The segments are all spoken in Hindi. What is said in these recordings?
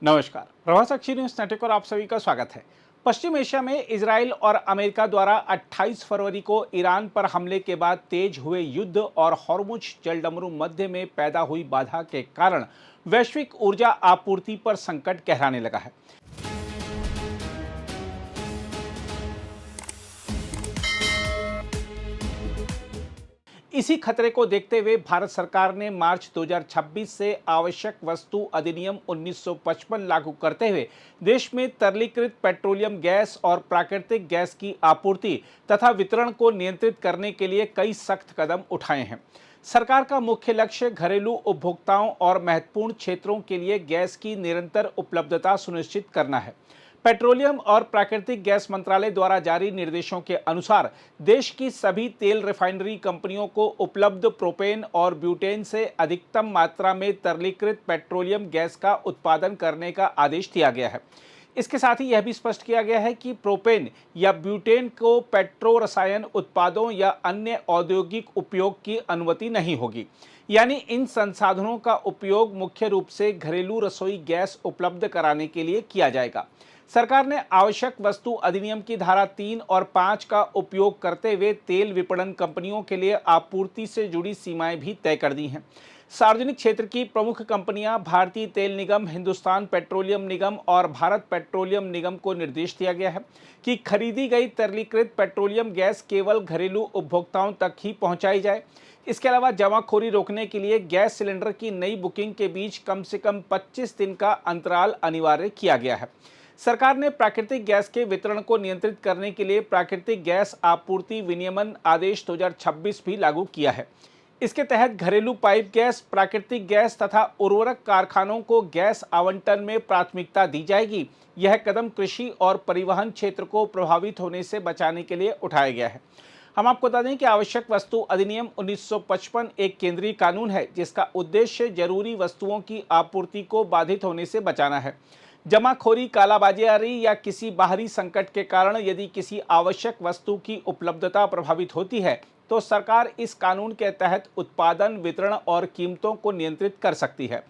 नमस्कार, प्रभासाक्षी न्यूज नेटवर्क पर आप सभी का स्वागत है। पश्चिम एशिया में इजराइल और अमेरिका द्वारा 28 फरवरी को ईरान पर हमले के बाद तेज हुए युद्ध और हॉर्मुज जलडमरू मध्य में पैदा हुई बाधा के कारण वैश्विक ऊर्जा आपूर्ति पर संकट गहराने लगा है। इसी खतरे को देखते हुए भारत सरकार ने मार्च 2026 से आवश्यक वस्तु अधिनियम 1955 लागू करते हुए देश में तरलीकृत पेट्रोलियम गैस और प्राकृतिक गैस की आपूर्ति तथा वितरण को नियंत्रित करने के लिए कई सख्त कदम उठाए हैं। सरकार का मुख्य लक्ष्य घरेलू उपभोक्ताओं और महत्वपूर्ण क्षेत्रों के लिए गैस की निरंतर उपलब्धता सुनिश्चित करना है। पेट्रोलियम और प्राकृतिक गैस मंत्रालय द्वारा जारी निर्देशों के अनुसार देश की सभी तेल रिफाइनरी कंपनियों को उपलब्ध प्रोपेन और ब्यूटेन से अधिकतम मात्रा में तरलीकृत पेट्रोलियम गैस का उत्पादन करने का आदेश दिया गया है। इसके साथ ही यह भी स्पष्ट किया गया है कि प्रोपेन या ब्यूटेन को पेट्रो रसायन उत्पादों या अन्य औद्योगिक उपयोग की अनुमति नहीं होगी, यानी इन संसाधनों का उपयोग मुख्य रूप से घरेलू रसोई गैस उपलब्ध कराने के लिए किया जाएगा। सरकार ने आवश्यक वस्तु अधिनियम की धारा 3 और 5 का उपयोग करते हुए तेल विपणन कंपनियों के लिए आपूर्ति से जुड़ी सीमाएं भी तय कर दी हैं। सार्वजनिक क्षेत्र की प्रमुख कंपनियां भारतीय तेल निगम, हिंदुस्तान पेट्रोलियम निगम और भारत पेट्रोलियम निगम को निर्देश दिया गया है कि खरीदी गई तरलीकृत पेट्रोलियम गैस केवल घरेलू उपभोक्ताओं तक ही पहुंचाई जाए। इसके अलावा जमाखोरी रोकने के लिए गैस सिलेंडर की नई बुकिंग के बीच कम से कम 25 दिन का अंतराल अनिवार्य किया गया है। सरकार ने प्राकृतिक गैस के वितरण को नियंत्रित करने के लिए प्राकृतिक गैस आपूर्ति विनियमन आदेश 2026 भी लागू किया है। इसके तहत घरेलू पाइप गैस, प्राकृतिक गैस तथा उर्वरक कारखानों को गैस आवंटन में प्राथमिकता दी जाएगी। यह कदम कृषि और परिवहन क्षेत्र को प्रभावित होने से बचाने के लिए उठाया गया है। हम आपको बता दें कि आवश्यक वस्तु अधिनियम 1955 एक केंद्रीय कानून है जिसका उद्देश्य जरूरी वस्तुओं की आपूर्ति को बाधित होने से बचाना है। जमाखोरी, कालाबाजारी या किसी बाहरी संकट के कारण यदि किसी आवश्यक वस्तु की उपलब्धता प्रभावित होती है तो सरकार इस कानून के तहत उत्पादन, वितरण और कीमतों को नियंत्रित कर सकती है।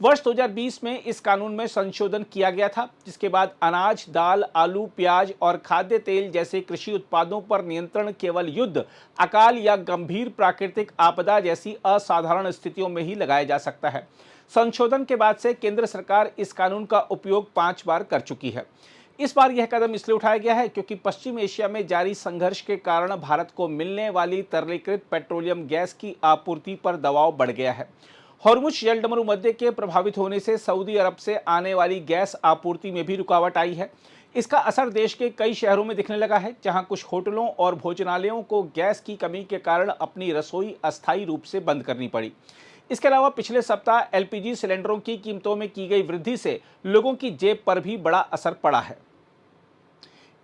वर्ष 2020 में इस कानून में संशोधन किया गया था, जिसके बाद अनाज, दाल, आलू, प्याज और खाद्य तेल जैसे कृषि उत्पादों पर नियंत्रण केवल युद्ध, अकाल या गंभीर प्राकृतिक आपदा जैसी असाधारण स्थितियों में ही लगाया जा सकता है। संशोधन के बाद से केंद्र सरकार इस कानून का उपयोग 5 बार कर चुकी है। इस बार यह कदम इसलिए उठाया गया है क्योंकि पश्चिम एशिया में जारी संघर्ष के कारण भारत को मिलने वाली तरलीकृत पेट्रोलियम गैस की आपूर्ति पर दबाव बढ़ गया है। हॉर्मुज जलडमरू मध्य के प्रभावित होने से सऊदी अरब से आने वाली गैस आपूर्ति में भी रुकावट आई है। इसका असर देश के कई शहरों में दिखने लगा है, जहां कुछ होटलों और भोजनालयों को गैस की कमी के कारण अपनी रसोई अस्थायी रूप से बंद करनी पड़ी। इसके अलावा पिछले सप्ताह एलपीजी सिलेंडरों की कीमतों में की गई वृद्धि से लोगों की जेब पर भी बड़ा असर पड़ा है।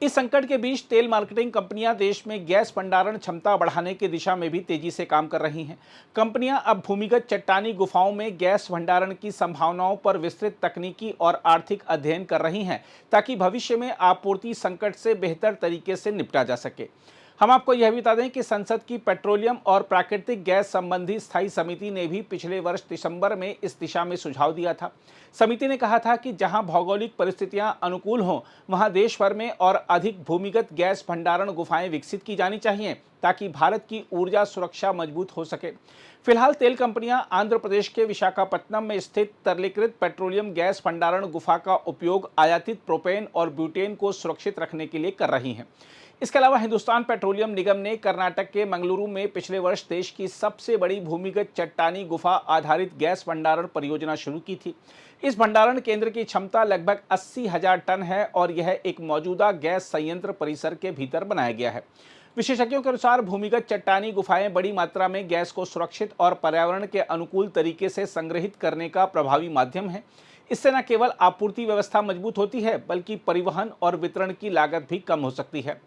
इस संकट के बीच तेल मार्केटिंग कंपनियां देश में गैस भंडारण क्षमता बढ़ाने की दिशा में भी तेजी से काम कर रही हैं। कंपनियां अब भूमिगत चट्टानी गुफाओं में गैस भंडारण की संभावनाओं पर विस्तृत तकनीकी और आर्थिक अध्ययन कर रही हैं ताकि भविष्य में आपूर्ति संकट से बेहतर तरीके से निपटा जा सके। हम आपको यह भी बता दें कि संसद की पेट्रोलियम और प्राकृतिक गैस संबंधी स्थायी समिति ने भी पिछले वर्ष दिसंबर में इस दिशा में सुझाव दिया था। समिति ने कहा था कि जहां भौगोलिक परिस्थितियां अनुकूल हों वहां देश भर में और अधिक भूमिगत गैस भंडारण गुफाएं विकसित की जानी चाहिए ताकि भारत की ऊर्जा सुरक्षा मजबूत हो सके। फिलहाल तेल कंपनियां आंध्र प्रदेश के विशाखापट्टनम में स्थित तरलीकृत पेट्रोलियम गैस भंडारण गुफा का उपयोग आयातित प्रोपेन और ब्यूटेन को सुरक्षित रखने के लिए कर रही हैं। इसके अलावा हिंदुस्तान पेट्रोलियम निगम ने कर्नाटक के मंगलुरु में पिछले वर्ष देश की सबसे बड़ी भूमिगत चट्टानी गुफा आधारित गैस भंडारण परियोजना शुरू की थी। इस भंडारण केंद्र की क्षमता लगभग 80,000 टन है और यह एक मौजूदा गैस संयंत्र परिसर के भीतर बनाया गया है। विशेषज्ञों के अनुसार भूमिगत चट्टानी गुफाएं बड़ी मात्रा में गैस को सुरक्षित और पर्यावरण के अनुकूल तरीके से संग्रहित करने का प्रभावी माध्यम है। इससे न केवल आपूर्ति व्यवस्था मजबूत होती है बल्कि परिवहन और वितरण की लागत भी कम हो सकती है।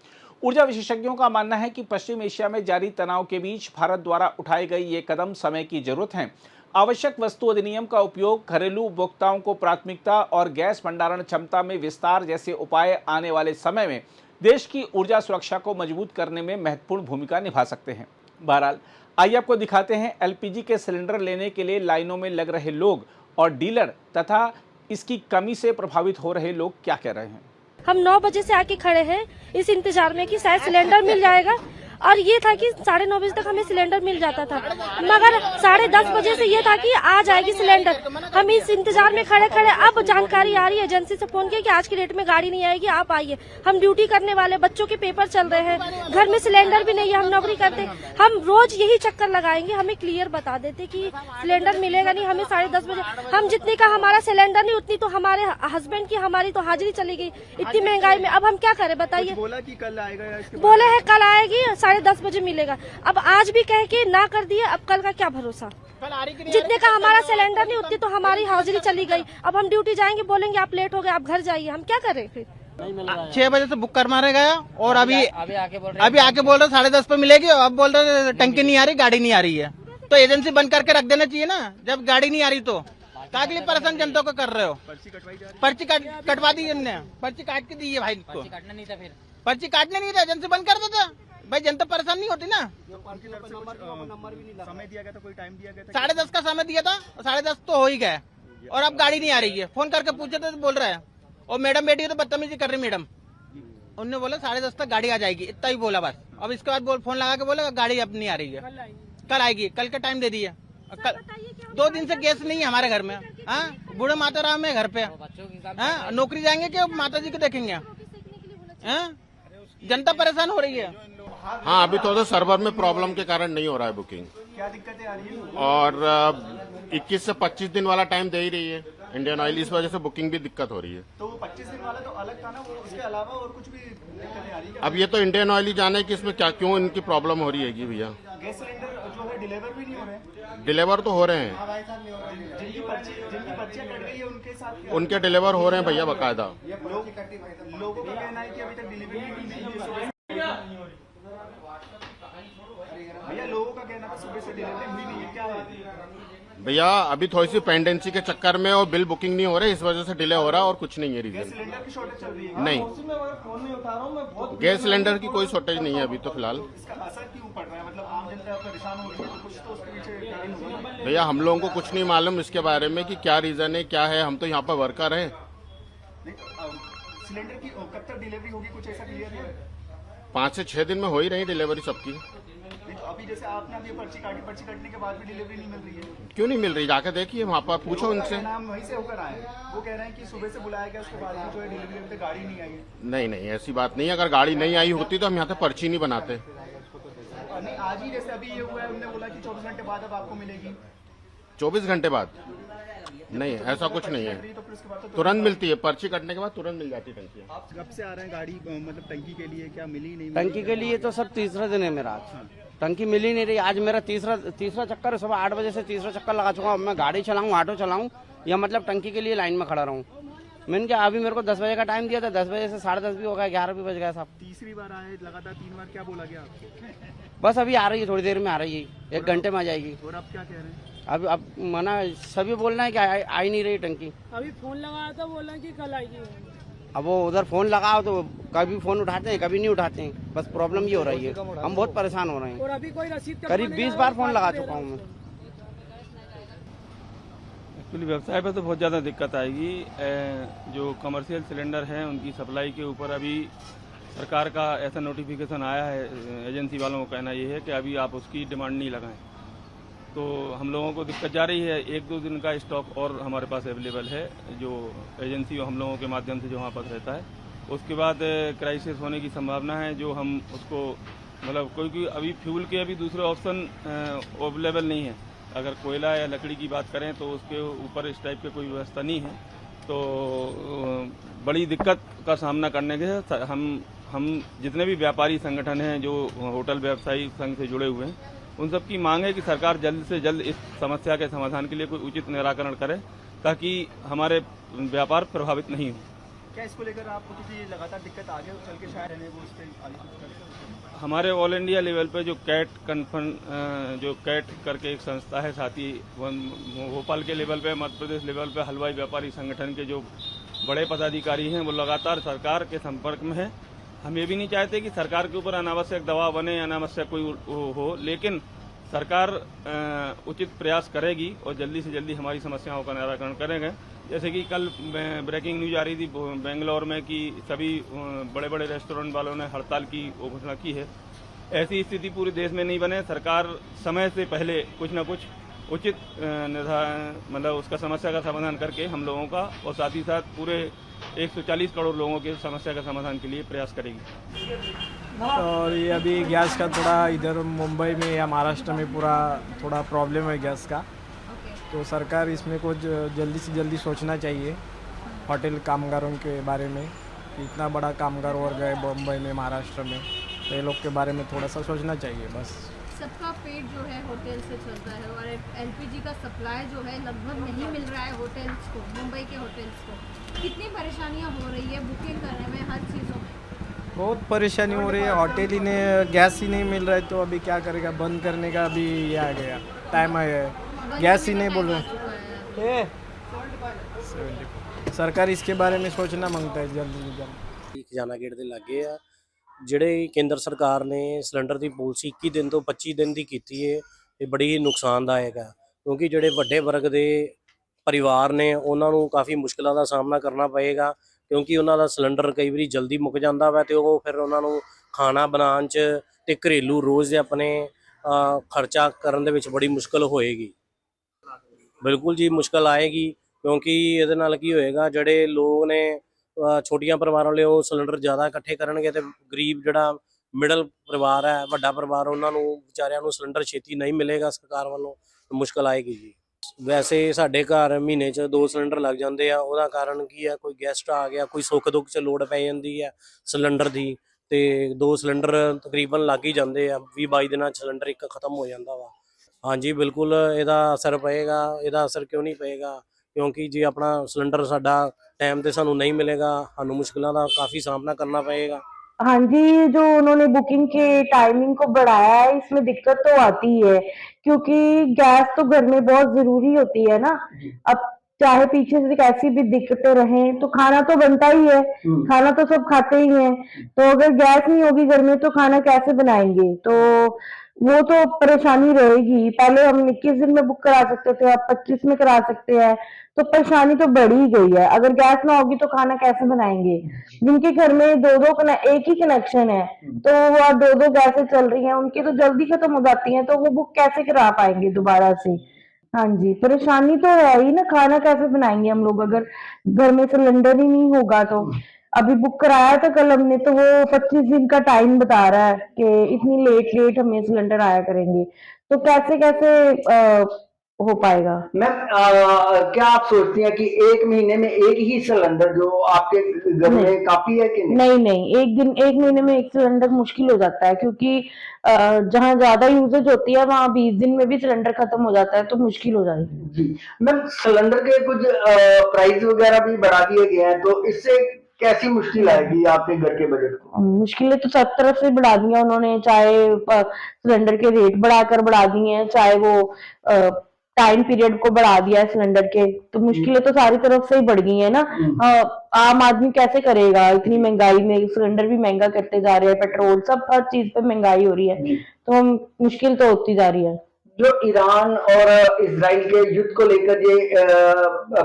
ऊर्जा विशेषज्ञों का मानना है कि पश्चिम एशिया में जारी तनाव के बीच भारत द्वारा उठाए गए ये कदम समय की जरूरत है। आवश्यक वस्तु अधिनियम का उपयोग, घरेलू उपभोक्ताओं को प्राथमिकता और गैस भंडारण क्षमता में विस्तार जैसे उपाय आने वाले समय में देश की ऊर्जा सुरक्षा को मजबूत करने में महत्वपूर्ण भूमिका निभा सकते हैं। बहरहाल, आइए आपको दिखाते हैं एलपीजी के सिलेंडर लेने के लिए लाइनों में लग रहे लोग और डीलर तथा इसकी कमी से प्रभावित हो रहे लोग क्या कह रहे हैं। हम 9 बजे से आके खड़े हैं इस इंतजार में कि शायद सिलेंडर मिल जाएगा, और ये था कि 9:30 बजे तक हमें सिलेंडर मिल जाता था, मगर 10:30 बजे से ये था कि आ जाएगी सिलेंडर। हम इस इंतजार में खड़े खड़े अब जानकारी आ रही है, एजेंसी से फोन किया कि आज की डेट में गाड़ी नहीं आएगी, आप आइए। हम ड्यूटी करने वाले, बच्चों के पेपर चल रहे हैं, घर में सिलेंडर भी नहीं है, हम नौकरी करते, हम रोज यही चक्कर लगाएंगे। हमें क्लियर बता देते कि सिलेंडर मिलेगा नहीं, हमें 10:30 बजे, हम जितने का हमारा सिलेंडर नहीं उतनी तो हमारे हस्बैंड की हमारी तो हाजिरी चली गई इतनी महंगाई में। अब हम क्या करें बताइए। बोला कि कल आएगा, बोले है कल आएगी, 10:30 बजे मिलेगा। अब आज भी कह के ना कर दिए, अब कल का क्या भरोसा। जितने का हमारा सिलेंडर नहीं उतनी तो हमारी हाजिरी चली गई। अब हम ड्यूटी जाएंगे, बोलेंगे आप लेट हो गए, आप घर जाइए, हम क्या करें फिर। 6 बजे से बुक कर मारे गया और अभी आके बोल रहे 10:30 पे मिलेगी, अब बोल रहे टंकी नहीं आ रही, गाड़ी नहीं आ रही है। तो एजेंसी बंद करके रख देना चाहिए ना, जब गाड़ी नहीं आ रही तो क्या के लिए परेशान जनता को कर रहे हो। पर्ची कटवा दी हमने, पर्ची काट के दी है भाई को, पर्ची काटने नहीं था, एजेंसी बंद कर देता भाई, जनता परेशान नहीं होती ना। समय दिया गया था, कोई टाइम दिया गया था, 10:30 का समय दिया था, 10:30 तो हो ही गया और अब गाड़ी नहीं आ रही है। फोन करके पूछे तो बोल रहा है, और मैडम बैठी है तो बदतमीजी कर रही मैडम। उन्होंने बोला 10:30 तक गाड़ी आ जाएगी, इतना ही बोला बस। अब इसके बाद फोन लगा के बोला गाड़ी अब नहीं आ रही है, कल आएगी, कल का टाइम दे दिए। 2 दिन से गैस नहीं है हमारे घर में। हाँ, बूढ़े माता राम है घर पे। हाँ, नौकरी जाएंगे कि माता जी को देखेंगे। जनता परेशान हो रही है। हाँ, अभी थोड़ा सर्वर में प्रॉब्लम के कारण नहीं हो रहा है बुकिंग। क्या दिक्कतें आ रही है? और 21 से 25 दिन वाला टाइम दे ही रही है इंडियन ऑयल, इस वजह से बुकिंग भी दिक्कत हो रही है। तो 25 दिन वाला तो अलग था ना, वो उसके अलावा और कुछ भी दिक्कतें आ रही है? अब ये तो इंडियन ऑयल ही जाने कि इसमें क्या क्यों इनकी प्रॉब्लम हो रही है भैया। गैस सिलेंडर जो है डिलीवर भी नहीं हो रहे हैं? डिलीवर तो हो रहे हैं, जिनकी पर्चियां कट गई है उनके साथ उनके डिलीवर हो रहे हैं भैया बाकायदा। लोगों का कहना है कि अभी तक डिलीवरी नहीं हुई है। भैया लोगों का कहना था सुबह से डिलीवरी हुई नहीं है, क्या है भैया? अभी थोड़ी सी पेंडेंसी के चक्कर में और बिल बुकिंग नहीं हो रहे, इस वजह से डिले हो रहा है और कुछ नहीं है रीजन। सिलेंडर की शॉर्टेज चल रही है? नहीं, गैस सिलेंडर की कोई शॉर्टेज नहीं है अभी तो फिलहाल। इसका असर क्यों पड़ रहा है? मतलब आम जनता परेशान हो रही है, तो कुछ तो उसके पीछे कारण होगा। भैया हम लोगों को कुछ नहीं मालूम इसके बारे में कि क्या रीजन है, क्या है। हम तो यहाँ पर वर्कर हैं। सिलेंडर की कब तक डिलीवरी होगी, कुछ ऐसा क्लियर है? 5 से 6 दिन में हो ही रही डिलीवरी सबकी। नहीं तो अभी जैसे आपने अभी पर्ची काटी, पर्ची कटने के बाद भी डिलीवरी नहीं मिल रही है? क्यों नहीं मिल रही? जाकर देखिए, वहाँ पर पूछो उनसे। नाम वहीं से होकर आए, वो कह रहे हैं कि सुबह से बुलाया गया, उसके बाद जो है डिलीवरी अभी तक गाड़ी नहीं आई है। नहीं नहीं, ऐसी बात नहीं है। अगर गाड़ी नहीं आई होती तो हम यहाँ पे पर्ची नहीं बनाते। नहीं, आज ही जैसे अभी ये हुआ है, उन्होंने बोला कि 24 घंटे बाद अब आपको मिलेगी। 24 घंटे बाद? नहीं, ऐसा कुछ नहीं है, तो फिर उसके बाद तो तुरंत मिलती है। पर्ची कटने के बाद तुरंत मिल जाती है टंकी। आप कब से आ रहे हैं गाड़ी, मतलब टंकी के लिए? क्या मिली नहीं? टंकी के लिए तो सब तीसरा दिन है मेरा आज, टंकी मिली नहीं रही। आज मेरा तीसरा चक्कर है, सुबह 8 बजे से तीसरा चक्कर लगा चुका हूँ। मैं गाड़ी चलाऊँ, ऑटो चलाऊँ या मतलब टंकी के लिए लाइन में खड़ा रहूँ। मैंने क्या, अभी मेरे को 10 बजे का टाइम दिया था, 10 बजे से 10:30 भी हो गया, 11 भी बज गया साहब। तीसरी बार आए लगातार, 3 बार, क्या बोला गया आपको? बस अभी आ रही है, थोड़ी देर में आ रही है, 1 घंटे में आ जाएगी। और आप क्या कह रहे हैं? अब मना सभी बोल रहे हैं कि आ ही नहीं रही टंकी। अभी फोन लगाया था, बोला कि कल आएगी। अब वो उधर फोन लगाओ तो कभी फोन उठाते हैं, कभी नहीं उठाते हैं। बस प्रॉब्लम ये हो रही है, हम बहुत परेशान हो रहे हैं। और अभी कोई रसीद करीब 20 बार फोन लगा चुका हूँ मैं। एक्चुअली व्यवसाय पे तो बहुत ज़्यादा दिक्कत आएगी। जो कमर्शियल सिलेंडर हैं उनकी सप्लाई के ऊपर अभी सरकार का ऐसा नोटिफिकेशन आया है। एजेंसी वालों का कहना ये है कि अभी आप उसकी डिमांड नहीं लगाएं, तो हम लोगों को दिक्कत जा रही है। 1-2 दिन का स्टॉक और हमारे पास अवेलेबल है, जो एजेंसी हम लोगों के माध्यम से जो हमारे पास रहता है। उसके बाद क्राइसिस होने की संभावना है, जो हम उसको मतलब क्योंकि अभी फ्यूल के अभी दूसरे ऑप्शन अवेलेबल नहीं है। अगर कोयला या लकड़ी की बात करें तो उसके ऊपर इस टाइप की कोई व्यवस्था नहीं है, तो बड़ी दिक्कत का सामना करने के हम जितने भी व्यापारी संगठन हैं जो होटल व्यवसायी संघ से जुड़े हुए हैं, उन सब की मांग है कि सरकार जल्द से जल्द इस समस्या के समाधान के लिए कोई उचित निराकरण करे, ताकि हमारे व्यापार प्रभावित नहीं हो। क्या इसको लेकर आपको किसी लगातार दिक्कत आगे चल के शायद है वो उस पर आगे कुछ कर? हमारे ऑल इंडिया लेवल पे जो कैट करके एक संस्था है, साथ ही भोपाल के लेवल पे, मध्य प्रदेश लेवल पे हलवाई व्यापारी संगठन के जो बड़े पदाधिकारी हैं वो लगातार सरकार के संपर्क में है। हम ये भी नहीं चाहते कि सरकार के ऊपर अनावश्यक दबाव बने, अनावश्यक कोई हो, लेकिन सरकार उचित प्रयास करेगी और जल्दी से जल्दी हमारी समस्याओं का निराकरण करेंगे। जैसे कि कल ब्रेकिंग न्यूज आ रही थी बेंगलोर में कि सभी बड़े बड़े रेस्टोरेंट वालों ने हड़ताल की घोषणा की है। ऐसी स्थिति पूरे देश में नहीं बने। सरकार समय से पहले कुछ न कुछ उचित मतलब उसका समस्या का समाधान करके हम लोगों का और साथ ही साथ पूरे 140 करोड़ लोगों के समस्या का समाधान के लिए प्रयास करेगी। और ये अभी गैस का थोड़ा इधर मुंबई में या महाराष्ट्र में पूरा थोड़ा प्रॉब्लम है गैस का, तो सरकार इसमें कुछ जल्दी से जल्दी सोचना चाहिए होटल कामगारों के बारे में। इतना बड़ा कामगार वर्ग है मुंबई में, महाराष्ट्र में, तो ये लोग के बारे में थोड़ा सा सोचना चाहिए बस। सबका पेट जो है होटल से चलता है और एलपीजी का सप्लाई जो है लगभग नहीं मिल रहा है होटल्स को, मुंबई के होटल्स को। कितनी परेशानियां हो रही है बुकिंग करने में, हर चीज़ों में बहुत परेशानी हो रही है। होटल ही ने गैस ही नहीं मिल रहा है तो अभी क्या करेगा, बंद करने का अभी ये आ गया टाइम आया है, गैस ही नहीं बोल रहे। सरकार इसके बारे में सोचना मांगता है जल्दी से जल्द। खजाना गेट ਦੇ ਲੱਗੇ ਆ ਜਿਹੜੇ ਕੇਂਦਰ ਸਰਕਾਰ ਨੇ ਸਿਲੰਡਰ ਦੀ ਪਾਲਿਸੀ 21 ਦਿਨ ਤੋਂ 25 ਦਿਨ ਦੀ ਕੀਤੀ ਹੈ, ਇਹ ਬੜੀ ਹੀ ਨੁਕਸਾਨਦਾਇਕ ਹੈ ਕਿਉਂਕਿ ਜਿਹੜੇ ਵੱਡੇ ਵਰਗ ਦੇ ਪਰਿਵਾਰ ਨੇ ਉਹਨਾਂ ਨੂੰ ਕਾਫੀ ਮੁਸ਼ਕਲਾਂ ਦਾ ਸਾਹਮਣਾ ਕਰਨਾ ਪਏਗਾ ਕਿਉਂਕਿ ਉਹਨਾਂ ਦਾ ਸਿਲੰਡਰ ਕਈ ਵਾਰੀ ਜਲਦੀ ਮੁੱਕ ਜਾਂਦਾ ਵਾ ਤੇ ਉਹ ਫਿਰ ਉਹਨਾਂ ਨੂੰ ਖਾਣਾ ਬਣਾਉਣ 'ਚ ਤੇ ਘਰੇਲੂ ਰੋਜ਼ ਦੇ ਆਪਣੇ ਖਰਚਾ ਕਰਨ ਦੇ ਵਿੱਚ ਬੜੀ ਮੁਸ਼ਕਲ ਹੋਏਗੀ। ਬਿਲਕੁਲ ਜੀ ਮੁਸ਼ਕਲ ਆਏਗੀ ਕਿਉਂਕਿ ਇਹਦੇ ਨਾਲ ਕੀ ਹੋਏਗਾ, ਜਿਹੜੇ ਲੋਕ ਨੇ ਛੋਟੀਆਂ ਪਰਿਵਾਰਾਂ ਲਈ ਉਹ ਸਿਲੰਡਰ ਜ਼ਿਆਦਾ ਇਕੱਠੇ ਕਰਨਗੇ ਤੇ ਗਰੀਬ ਜਿਹੜਾ ਮਿਡਲ ਪਰਿਵਾਰ ਹੈ, ਵੱਡਾ ਪਰਿਵਾਰ, ਉਹਨਾਂ ਨੂੰ ਵਿਚਾਰਿਆਂ ਨੂੰ ਸਿਲੰਡਰ ਛੇਤੀ ਨਹੀਂ ਮਿਲੇਗਾ ਸਰਕਾਰ ਵੱਲੋਂ, ਮੁਸ਼ਕਲ ਆਏਗੀ ਜੀ। ਵੈਸੇ ਸਾਡੇ ਘਰ ਮਹੀਨੇ 'ਚ 2 ਸਿਲੰਡਰ ਲੱਗ ਜਾਂਦੇ ਆ। ਉਹਦਾ ਕਾਰਨ ਕੀ ਹੈ, ਕੋਈ ਗੈਸਟ ਆ ਗਿਆ, ਕੋਈ ਸੁੱਖ ਦੁੱਖ 'ਚ ਲੋੜ ਪੈ ਜਾਂਦੀ ਹੈ ਸਿਲੰਡਰ ਦੀ ਤੇ 2 ਸਿਲੰਡਰ ਤਕਰੀਬਨ ਲੱਗ ਹੀ ਜਾਂਦੇ ਆ। 20-22 ਦਿਨਾਂ 'ਚ ਸਿਲੰਡਰ ਇੱਕ ਖਤਮ ਹੋ ਜਾਂਦਾ ਵਾ। ਹਾਂਜੀ ਬਿਲਕੁਲ ਇਹਦਾ ਅਸਰ ਪਏਗਾ। ਇਹਦਾ ਅਸਰ ਕਿਉਂ ਨਹੀਂ ਪਏਗਾ ਕਿਉਂਕਿ ਜੇ ਆਪਣਾ ਸਿਲੰਡਰ ਸਾਡਾ टाइम पे सानू नहीं मिलेगा, सानू मुश्किलों का काफी सामना करना पड़ेगा। हाँ जी, जो उन्होंने बुकिंग के टाइमिंग को बढ़ाया है इसमें दिक्कत तो आती है क्योंकि गैस तो घर में बहुत जरूरी होती है ना। अब चाहे पीछे से कैसी भी दिक्कतें रहें तो खाना तो बनता ही है, खाना तो सब खाते ही हैं, तो अगर गैस नहीं होगी घर में तो खाना कैसे बनाएंगे, तो वो तो परेशानी रहेगी। पहले हम 21 दिन में बुक करा सकते थे, अब 25 में करा सकते हैं, तो परेशानी तो बढ़ ही गई है। अगर गैस ना होगी तो खाना कैसे बनाएंगे। जिनके घर में एक ही कनेक्शन है तो वो 2 गैसें चल रही हैं, उनकी तो जल्दी खत्म हो जाती हैं, तो वो बुक कैसे करा पाएंगे दोबारा से। हाँ जी, परेशानी तो है ही ना, खाना कैसे बनाएंगे हम लोग अगर घर में सिलेंडर ही नहीं होगा तो। अभी बुक कराया था कल हमने, तो वो 25 दिन का टाइम बता रहा है कि इतनी लेट हमें सिलेंडर आया करेंगे, तो कैसे हो पाएगा। मैम क्या आप सोचती हैं कि 1 महीने में एक ही सिलेंडर जो आपके घर में काफी है कि नहीं? नहीं, एक महीने में एक सिलेंडर मुश्किल हो जाता है क्योंकि जहाँ ज्यादा यूजेज होती है वहाँ 20 दिन में भी सिलेंडर खत्म हो जाता है, तो मुश्किल हो जाती है। जी मैम, सिलेंडर के कुछ प्राइस वगैरह भी बढ़ा दिए गए हैं, तो इससे कैसी मुश्किल आएगी आपके घर के बजट को? मुश्किलें तो सब तरफ से बढ़ा दी हैं उन्होंने, चाहे सिलेंडर के रेट बढ़ा दिए हैं, चाहे वो टाइम पीरियड को बढ़ा दिया है सिलेंडर के, तो मुश्किलें तो सारी तरफ से ही बढ़ गई है ना। आम आदमी कैसे करेगा इतनी महंगाई में, सिलेंडर भी महंगा करते जा रहे हैं, पेट्रोल सब हर चीज पे महंगाई हो रही है, तो मुश्किल तो होती जा रही है। जो ईरान और इजराइल के युद्ध को लेकर ये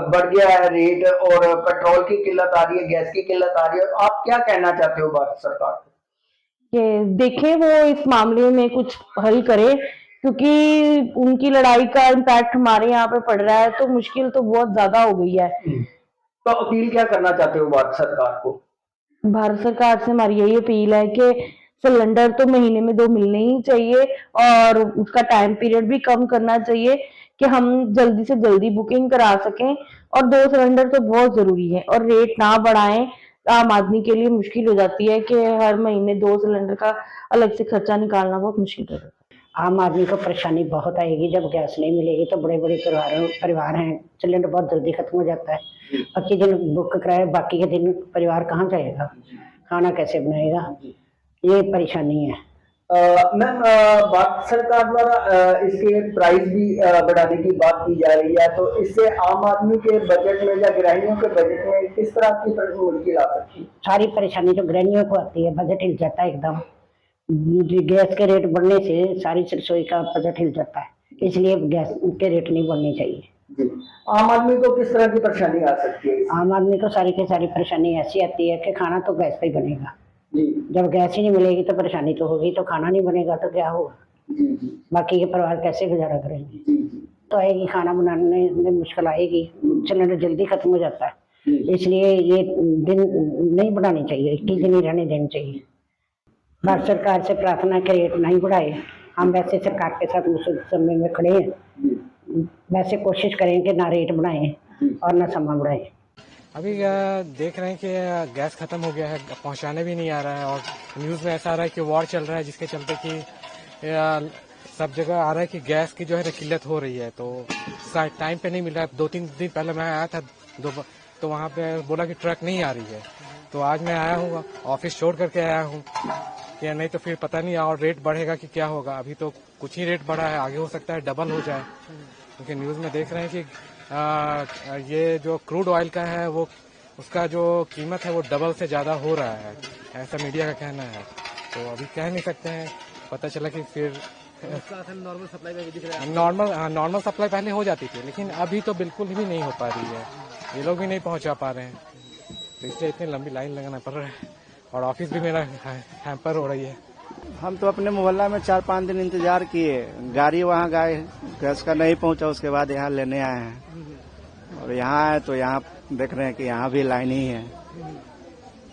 बढ़ गया है रेट और पेट्रोल की किल्लत आ रही है, गैस की किल्लत आ रही है, आप क्या कहना चाहते हो भारत सरकार को? कि देखें वो इस मामले में कुछ हल करे क्योंकि उनकी लड़ाई का इम्पैक्ट हमारे यहाँ पे पड़ रहा है, तो मुश्किल तो बहुत ज्यादा हो गई है। तो अपील क्या करना चाहते हो भारत सरकार को? भारत सरकार से हमारी यही अपील है कि सिलेंडर तो महीने में 2 मिलने ही चाहिए और उसका टाइम पीरियड भी कम करना चाहिए कि हम जल्दी से जल्दी बुकिंग करा सकें, और 2 सिलेंडर तो बहुत जरूरी है, और रेट ना बढ़ाएं। आम आदमी के लिए मुश्किल हो जाती है कि हर महीने 2 सिलेंडर का अलग से खर्चा निकालना बहुत मुश्किल है। आम आदमी को परेशानी बहुत आएगी जब गैस नहीं मिलेगी, तो बड़े बड़े परिवार हैं, सिलेंडर बहुत जल्दी खत्म हो जाता है। 25 दिन बुक कराए, बाकी के दिन परिवार कहाँ जाएगा, खाना कैसे बनाएगा, ये परेशानी है। मैम भारत सरकार द्वारा इसके प्राइस भी बढ़ाने की बात की जा रही है, तो इससे आम आदमी के बजट में या गृहिणियों के बजट में किस तरह की मुश्किल आ सकती है? सारी परेशानी तो गृहिणियों को आती है, बजट हिल जाता है एकदम। गैस के रेट बढ़ने से सारी रसोई का बजट हिल जाता है, इसलिए गैस के रेट नहीं बढ़ने चाहिए। आम आदमी को किस तरह की परेशानी आ सकती है? आम आदमी को सारी की सारी परेशानी ऐसी आती है कि खाना तो गैस पे ही बनेगा। जब गैस ही नहीं मिलेगी तो परेशानी तो होगी, तो खाना नहीं बनेगा तो क्या होगा? बाकी के परिवार कैसे गुजारा करेंगे? तो आएगी, खाना बनाने में मुश्किल आएगी, सिलेंडर जल्दी खत्म हो जाता है, इसलिए ये दिन नहीं बढ़ानी चाहिए, 21 दिन ही रहने देने चाहिए। भारत सरकार से प्रार्थना है कि रेट नहीं बढ़ाए। हम वैसे सरकार के साथ मुसीबत समय में खड़े हैं, वैसे कोशिश करें कि ना रेट बढ़ाएं और ना समय बढ़ाएं। अभी देख रहे हैं कि गैस खत्म हो गया है, पहुंचाने भी नहीं आ रहा है, और न्यूज़ में ऐसा आ रहा है कि वॉर चल रहा है, जिसके चलते कि सब जगह आ रहा है कि गैस की जो है किल्लत हो रही है, तो टाइम पे नहीं मिल रहा है। 2-3 दिन पहले मैं आया था तो वहाँ पे बोला कि ट्रक नहीं आ रही है, तो आज मैं आया हूँ, ऑफिस छोड़ करके आया हूँ, या नहीं तो फिर पता नहीं और रेट बढ़ेगा कि क्या होगा। अभी तो कुछ ही रेट बढ़ा है, आगे हो सकता है डबल हो जाए, क्योंकि न्यूज़ में देख रहे हैं कि ये जो क्रूड ऑयल का है वो उसका जो कीमत है वो डबल से ज़्यादा हो रहा है, ऐसा मीडिया का कहना है। तो अभी कह नहीं सकते हैं, पता चला कि फिर नॉर्मल सप्लाई में भी दिख रहा है। नॉर्मल सप्लाई पहले हो जाती थी, लेकिन अभी तो बिल्कुल भी नहीं हो पा रही है, ये लोग भी नहीं पहुंचा पा रहे हैं, तो इसलिए इतनी लंबी लाइन लगाना पड़ रहा है, और ऑफिस भी मेरा हैम्पर हो रही है। हम तो अपने मोहल्ला में 4-5 दिन इंतजार किए, गाड़ी वहाँ गए, गैस का नहीं पहुंचा, उसके बाद यहाँ लेने आए हैं, और यहाँ आए तो यहाँ देख रहे हैं कि यहाँ भी लाइन ही है,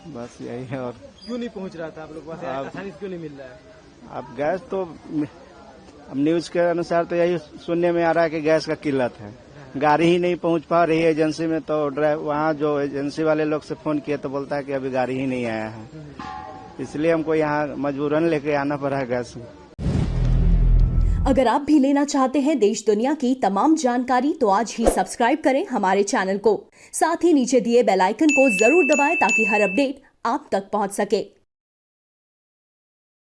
बस यही है। और क्यों नहीं पहुंच रहा था आप लोग, आसानी से क्यों नहीं मिल रहा है? अब गैस तो अब न्यूज के अनुसार तो यही सुनने में आ रहा है कि गैस का किल्लत है, गाड़ी ही नहीं पहुंच पा रही है एजेंसी में, तो वहाँ जो एजेंसी वाले लोग से फोन किए तो बोलता है कि अभी गाड़ी ही नहीं आया है, इसलिए हमको यहाँ मजबूरन लेके आना पड़ा है गैस। अगर आप भी लेना चाहते हैं देश दुनिया की तमाम जानकारी तो आज ही सब्सक्राइब करें हमारे चैनल को, साथ ही नीचे दिए बेल आइकन को जरूर दबाएं ताकि हर अपडेट आप तक पहुंच सके।